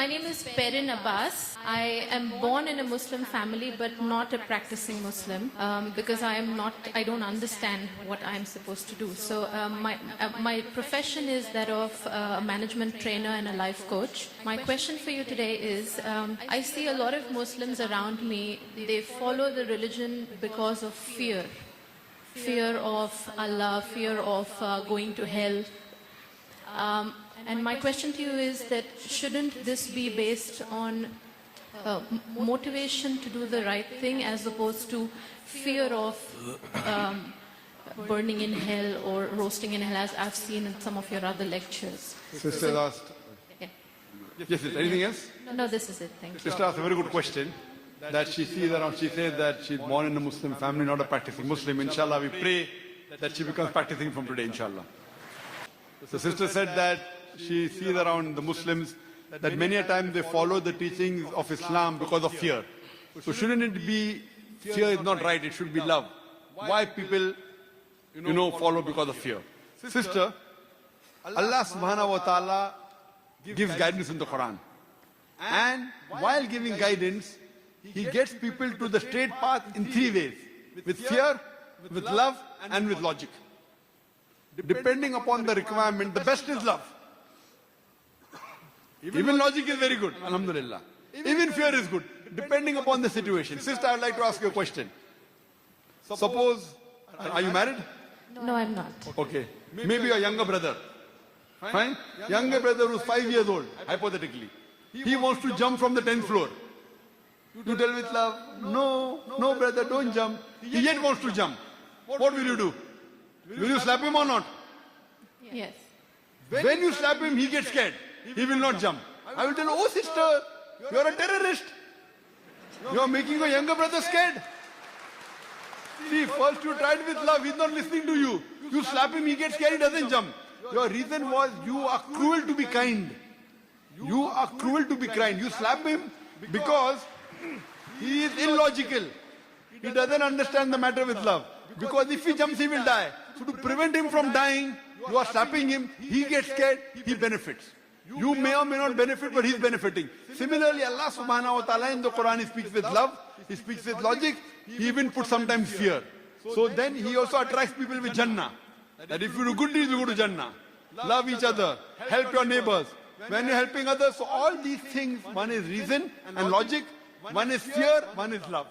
My name is Perin Abbas. I am born in a Muslim family but not a practicing Muslim because I don't understand what I am supposed to do. So my profession is that of a management trainer and a life coach. My question for you today is, I see a lot of Muslims around me, they follow the religion because of fear. Fear of Allah, fear of going to hell. And my question to you is that shouldn't this be based on motivation to do the right thing as opposed to fear of burning in hell or roasting in hell, as I've seen in some of your other lectures? Sister asked. Yeah. Yes, anything else? No, this is it. Thank you. Sister asked a very good question. That she sees around, she says that she's born in a Muslim family, not a practicing Muslim. Inshallah, we pray that she becomes practicing from today, inshallah. The sister said that she sees around the Muslims that many a time they follow the teachings of Islam because of fear. So shouldn't it be, fear is not right, it should be love. Why people, follow because of fear? Sister, Allah subhanahu wa ta'ala gives guidance in the Quran. And while giving guidance, He gets people to the straight path in three ways. With fear, with love, and with logic. Depending upon the requirement, the best is love. Even logic is very good, alhamdulillah. Even fear is good, depending upon the situation. Sister, I would like to ask you a question. Suppose, are you married? No, I'm not. Okay. Maybe your younger brother. Fine? Younger brother who's 5 years old, hypothetically. He wants to jump from the 10th floor. You tell with love, no brother, don't jump. He yet wants to jump. What will you do? Will you slap him or not? Yes. When you slap him, he gets scared. He will not jump. I will tell, oh sister, you are a terrorist. You are making your younger brother scared. See, first you tried with love, he's not listening to you. You slap him, he gets scared, he doesn't jump. Your reason was you are cruel to be kind. You are cruel to be kind. You slap him because he is illogical. He doesn't understand the matter with love. Because if he jumps, he will die. So to prevent him from dying, you are slapping him, he gets scared, he benefits. You may or may not benefit, but he's benefiting. Similarly, Allah subhanahu wa ta'ala in the Quran, He speaks with love, He speaks with logic, He even puts sometimes fear. So then He also attracts people with Jannah. That if you do good deeds, you go to Jannah. Love each other, help your neighbors. When you're helping others, so all these things, one is reason and logic, one is fear, one is love.